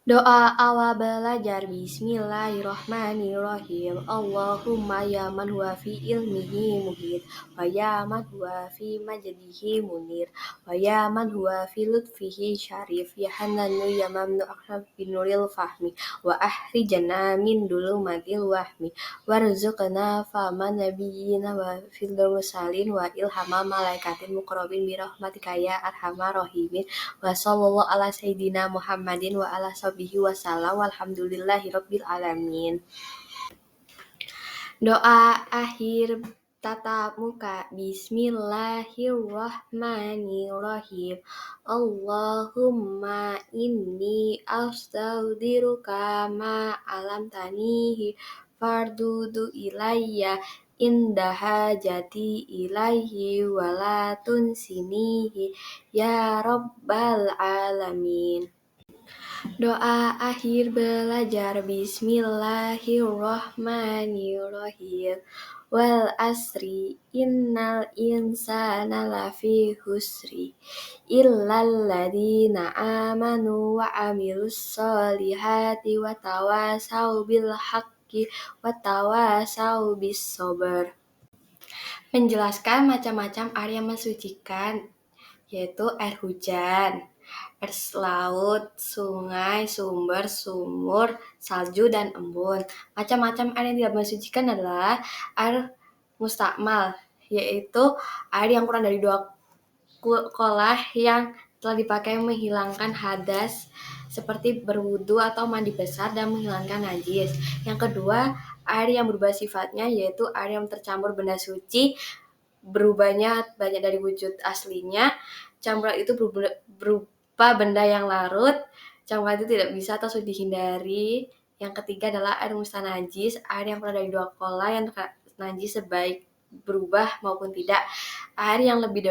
Doa awal belajar. Bismillahirrohmanirrohim. Allahumma ya man huwa fi ilmihi muhit, wa ya man huwa fi majdihi munir, wa ya man huwa fi lutfihi syarif, ya hananu ya mamnu akrab binuril fahmi, wa ahrijana min dulumatil wahmi, warzuqna fama nabiyina wa fil mursalin, wa ilhama malaikatin muqrabin birahmatika ya arhamar rahimin, wa sallallahu ala sayyidina Muhammadin wa ala sahbihi wasallam, walhamdulillahi rabbil alamin. Doa akhir tatap muka. Bismillahirrahmanirrahim. Allahumma inni astaudiruka ma alamtanihi fardudu ilayya indaha jati ilaihi walatun sinihi ya rabbal alamin. Doa akhir belajar. Bismillahirrohmanirrohim. Wal asri innal insana lafi husri illal ladzina amanu wa amilus solihati wa tawasau bil haqqi wa tawasau bis sabr. Menjelaskan macam-macam air yang mensucikan, yaitu air hujan, air laut, sungai, sumber, sumur, salju, dan embun. Macam-macam air yang tidak mensucikan adalah air mustakmal, yaitu air yang kurang dari 2 kolah yang telah dipakai menghilangkan hadas seperti berwudu atau mandi besar dan menghilangkan najis. Yang kedua, air yang berubah sifatnya, yaitu air yang tercampur benda suci, berubahnya banyak dari wujud aslinya. Campuran itu berupa benda yang larut. Campuran itu tidak bisa atau sulit dihindari. Yang ketiga adalah air mustanajis, air yang kurang dari 2 kolah yang najis sebaik berubah maupun tidak. Air yang lebih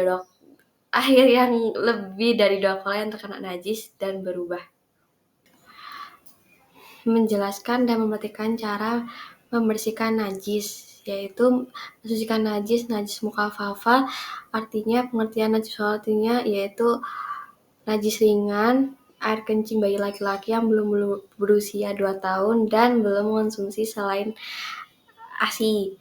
dari 2 kolah yang terkena najis dan berubah. Menjelaskan dan memperhatikan cara membersihkan najis, yaitu mensucikan najis mukafafah. Artinya, pengertian najis artinya yaitu najis ringan, air kencing bayi laki-laki yang belum berusia 2 tahun dan belum mengonsumsi selain ASI.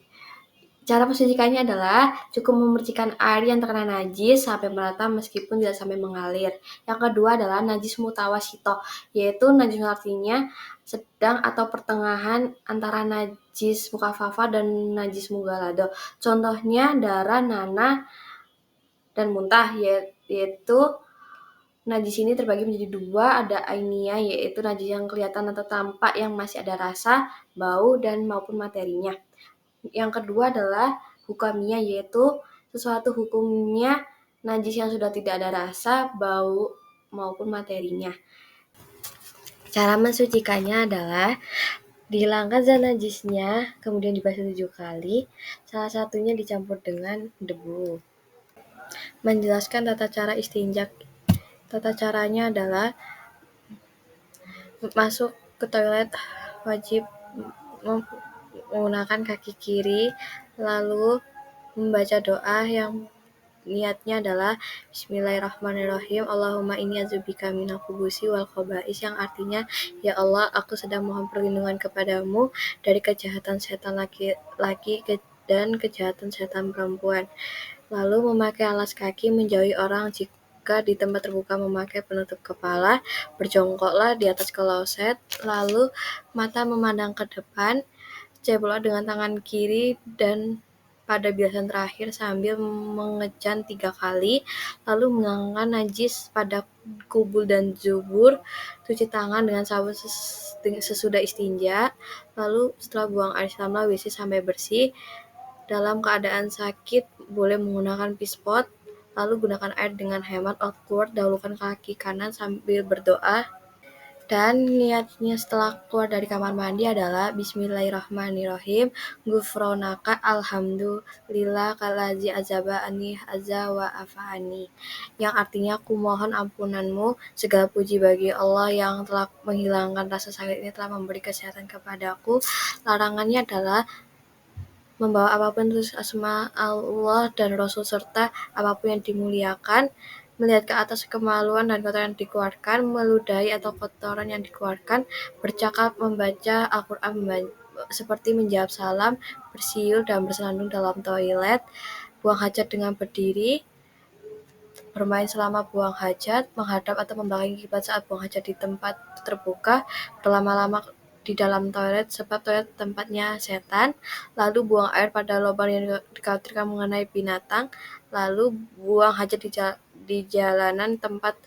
Cara mensucikannya adalah cukup memercikan air yang terkena najis sampai merata meskipun tidak sampai mengalir. Yang kedua adalah najis mutawasito, yaitu najis artinya sedang atau pertengahan antara najis mukafafa dan najis mughalado. Contohnya darah, nanah, dan muntah, yaitu najis ini terbagi menjadi 2, ada ainiyah, yaitu najis yang kelihatan atau tampak yang masih ada rasa, bau, dan maupun materinya. Yang kedua adalah hukamiyah, yaitu sesuatu hukumnya najis yang sudah tidak ada rasa, bau, maupun materinya. Cara mensucikannya adalah dihilangkan zat najisnya, kemudian dibasuh 7 kali, salah satunya dicampur dengan debu. Menjelaskan tata cara istinja. Tata caranya adalah masuk ke toilet wajib menggunakan kaki kiri, lalu membaca doa yang niatnya adalah Bismillahirrahmanirrahim. Allahumma inni a'udzubika minal khubuthi wal khaba'is, yang artinya, ya Allah, aku sedang mohon perlindungan kepadamu dari kejahatan setan laki-laki dan kejahatan setan perempuan. Lalu memakai alas kaki, menjauhi orang. Jika di tempat terbuka memakai penutup kepala, berjongkoklah di atas kloset, lalu mata memandang ke depan, ceplok dengan tangan kiri dan pada bilasan terakhir sambil mengejan 3 kali, lalu menghilangkan najis pada kubul dan zubur. Cuci tangan dengan sabun sesudah istinja, lalu setelah buang air selama WC sampai bersih. Dalam keadaan sakit boleh menggunakan pispot, lalu gunakan air dengan hemat. Outward, dahulukan kaki kanan sambil berdoa. Dan niatnya setelah keluar dari kamar mandi adalah Bismillahirrahmanirrahim. Gufronaka alhamdulillah kalazi azaba ani azza wa afani, yang artinya aku mohon ampunanmu, segala puji bagi Allah yang telah menghilangkan rasa sakit ini, telah memberi kesehatan kepadaku. Larangannya adalah membawa apapun tulis asma Allah dan Rasul serta apapun yang dimuliakan melihat ke atas kemaluan dan kotoran yang dikeluarkan, meludahi atau kotoran yang dikeluarkan, bercakap, membaca Al-Quran, seperti menjawab salam, bersiul dan bersenandung dalam toilet, buang hajat dengan berdiri, bermain selama buang hajat, menghadap atau membelakangi kiblat saat buang hajat di tempat terbuka, berlama-lama di dalam toilet sebab toilet tempatnya setan, lalu buang air pada lubang yang dikhawatirkan mengenai binatang, lalu buang hajat di jalanan tempat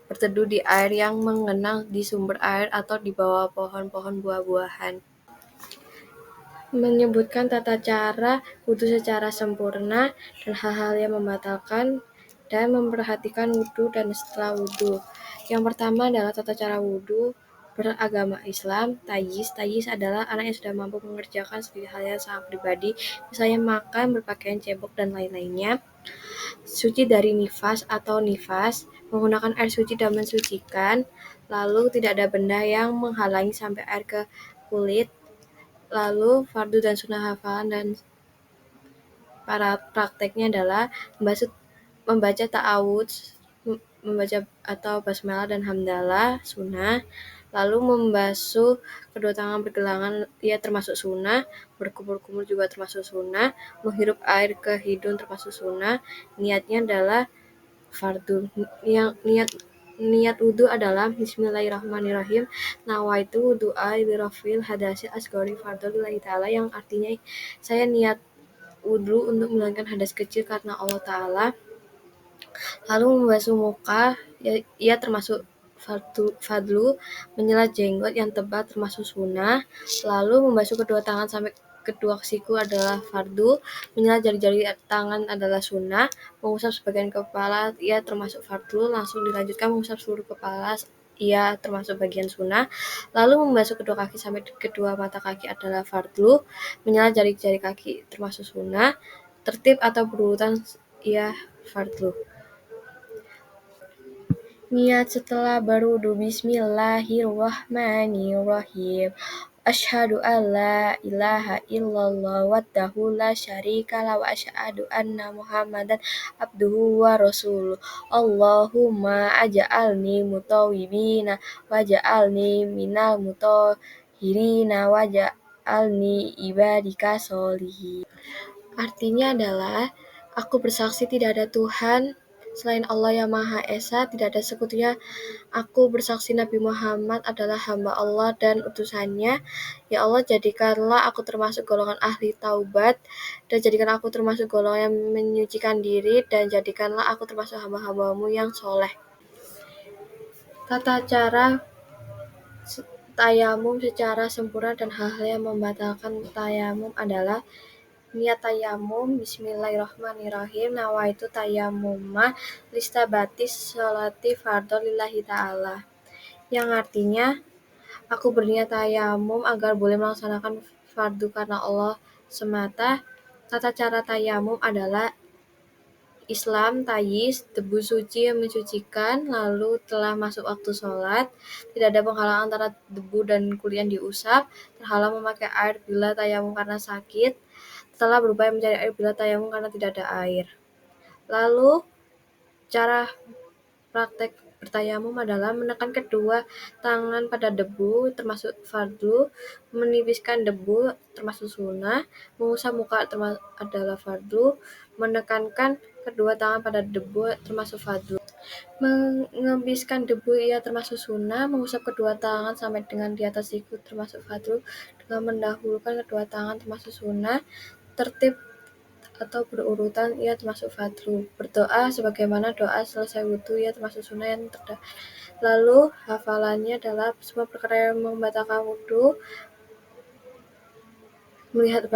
berteduh di air yang mengenang di sumber air atau di bawah pohon-pohon buah-buahan. Menyebutkan tata cara wudhu secara sempurna dan hal-hal yang membatalkan dan memperhatikan wudhu dan setelah wudhu. Yang pertama adalah tata cara wudhu beragama Islam. Tayyis adalah anak yang sudah mampu mengerjakan sedikit hal yang sangat pribadi, misalnya makan, berpakaian cebok, dan lain-lainnya. Suci dari nifas atau nifas, menggunakan air suci dan mensucikan, lalu tidak ada benda yang menghalangi sampai air ke kulit. Lalu fardu dan sunnah hafalan dan para prakteknya adalah membaca ta'awudz, membaca atau basmalah dan hamdalah sunnah, lalu membasuh kedua tangan bergelangan ya termasuk sunnah, berkumur-kumur juga termasuk sunnah, menghirup air ke hidung termasuk sunnah. Niatnya adalah fardu. Yang niat wudhu adalah Bismillahirrahmanirrahim, nawaitu wudu'a lirafil hadasil asgori fardu lillahi ta'ala, yang artinya saya niat wudhu untuk menghilangkan hadas kecil karena Allah Ta'ala. Lalu membasuh muka, ia termasuk fadlu, menyela jenggot yang tebal termasuk sunnah. Lalu membasuh kedua tangan sampai kedua siku adalah fardu, menyela jari-jari tangan adalah sunnah, mengusap sebagian kepala ia termasuk fardu, langsung dilanjutkan mengusap seluruh kepala ia termasuk bagian sunnah. Lalu membasuh kedua kaki sampai kedua mata kaki adalah fardu, menyela jari-jari kaki termasuk sunnah, tertib atau berurutan ia fardu. Niat setelah berwudu. Bismillahirrahmanirrahim. Asyhadu an la ilaha illallah wahdahu la syarikalah wa asyhadu anna Muhammadan abduhu wa rasuluh. Allahumma aj'alni mutawwibina waj'alni minal mutahhirina waj'alni ibadika sholihin. Artinya adalah, aku bersaksi tidak ada Tuhan selain Allah yang Maha Esa, tidak ada sekutunya. Aku bersaksi Nabi Muhammad adalah hamba Allah dan utusannya. Ya Allah, jadikanlah aku termasuk golongan ahli taubat, dan jadikan aku termasuk golongan yang menyucikan diri, dan jadikanlah aku termasuk hamba-hambamu yang soleh. Tata cara tayamum secara sempurna dan hal-hal yang membatalkan tayamum adalah niat tayamum. Bismillahirrahmanirrahim, nawaitu tayamuma listabatis sholati fardhu lillahi ta'ala, yang artinya aku berniat tayamum agar boleh melaksanakan fardu karena Allah semata. Tata cara tayamum adalah Islam, tayyis, debu suci yang mensucikan, lalu telah masuk waktu sholat, tidak ada penghalang antara debu dan kulit yang diusap, terhalang memakai air bila tayamum karena sakit, telah berupaya mencari air bila tayamum karena tidak ada air. Lalu cara praktek bertayamum adalah menekan kedua tangan pada debu termasuk fardu, menipiskan debu termasuk sunnah, mengusap muka adalah fardu, menekankan kedua tangan pada debu termasuk fardu. Mengembiskan debu ia termasuk sunnah, mengusap kedua tangan sampai dengan di atas siku termasuk fardu, dengan mendahulukan kedua tangan termasuk sunnah, tertib atau berurutan ia termasuk fardu. Berdoa sebagaimana doa selesai wudhu ia termasuk sunnah yang lalu hafalannya adalah semua perkara yang membatalkan wudhu, melihat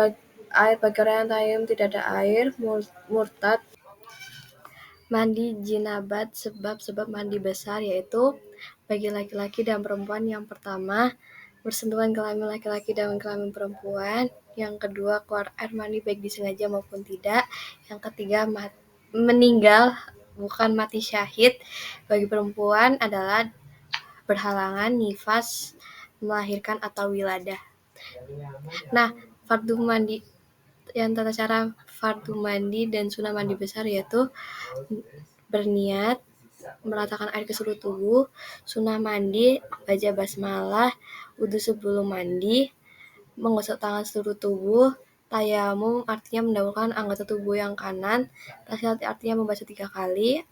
air bagi orang yang tayamum tidak ada air, murtad, mandi jinabat. Sebab mandi besar yaitu bagi laki-laki dan perempuan, yang pertama bersentuhan kelamin laki-laki dan kelamin perempuan, yang kedua keluar air mani baik disengaja maupun tidak, yang ketiga meninggal bukan mati syahid. Bagi perempuan adalah berhalangan nifas, melahirkan atau wiladah. Nah, fardu mandi yang tata cara fardu mandi dan sunnah mandi besar yaitu berniat, meratakan air ke seluruh tubuh, sunnah mandi, baca basmalah, wudhu sebelum mandi, menggosok tangan seluruh tubuh, tayamum artinya mendahulukan anggota tubuh yang kanan, tasyahat artinya membaca 3 kali,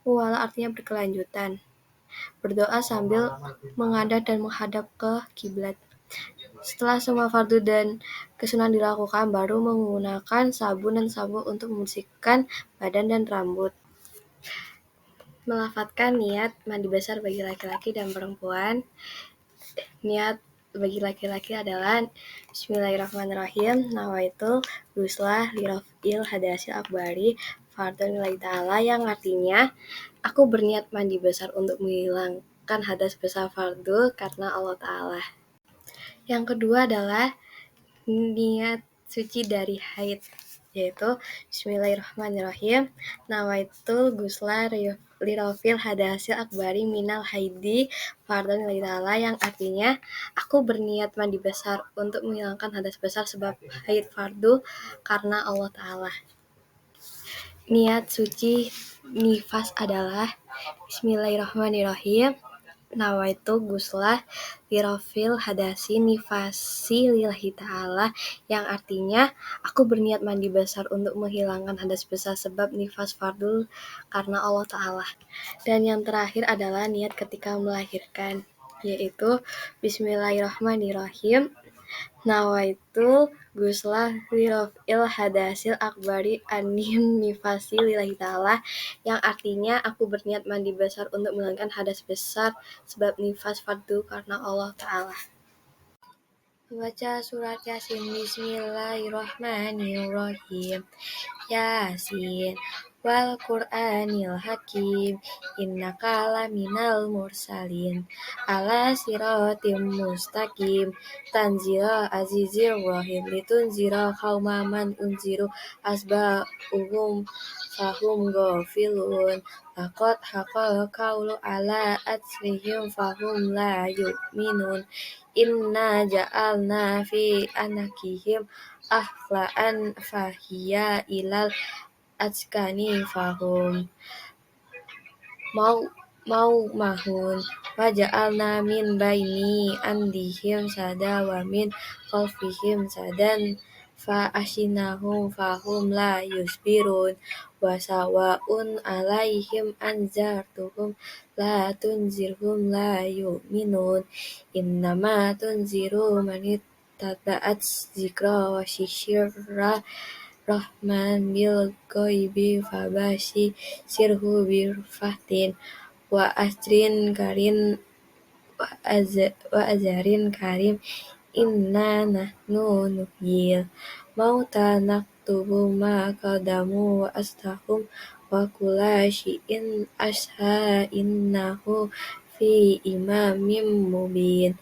muwala artinya berkelanjutan, berdoa sambil menghadap dan menghadap ke kiblat. Setelah semua fardu dan kesunahan dilakukan, baru menggunakan sabun dan sampo untuk membersihkan badan dan rambut. Melafadzkan niat mandi besar bagi laki-laki dan perempuan. Niat bagi laki-laki adalah Bismillahirrahmanirrahim, nawaitul ghusla liraf'il hadasil akbari fardhon lillahi ta'ala, yang artinya aku berniat mandi besar untuk menghilangkan hadas besar fardu karena Allah Ta'ala. Yang kedua adalah niat suci dari haid, yaitu Bismillahirrahmanirrahim, nawaitul ghusla lirafil hadasil akbari minal haidi fardhon lillahi ta'ala, yang artinya aku berniat mandi besar untuk menghilangkan hadas besar sebab haid fardu karena Allah Ta'ala. Niat suci nifas adalah Bismillahirrahmanirrahim, nawaitu ghusla lirafil hadasi nifasi lillahi ta'ala, yang artinya aku berniat mandi besar untuk menghilangkan hadas besar sebab nifas fardu karena Allah Ta'ala. Dan yang terakhir adalah niat ketika melahirkan, yaitu Bismillahirrahmanirrahim, nawaitu ghusla lirafil hadasil akbari anin nifasi lillahi ta'ala, yang artinya aku berniat mandi besar untuk menghilangkan hadas besar sebab nifas fardu karena Allah Ta'ala. Baca surat Yasin. Bismillahirrahmanirrahim. Yasin wal Qur'anil Hakim, innaka laminal mursalin ala siratim mustaqim, tanzila azizir rahim, litunzira qauman man unziru asba'uhum fahum ghafilun, laqad haqa qawlu ala atsrihim fahum la yu'minun, inna ja'alna fi anakihim ahla'an fahiya ilal atskani fahum mau mahun waja'alna min baini andihim sada wa min khalfihim sadan fa ashinahum fahum la yusbirun, wa sawa'un alaihim anzartuhum la tunzirhum la yu'minun, innama tunziru man ittaba'at zikra wa syirra Rahman bil ghaibi fabashirhu birfahtin wa ajrin karim wa ajarin karim, inna nahnu nuhyil mauta naktubu ma qadamu wa astahum wa kulla syai'in innahu fi imamim mubin.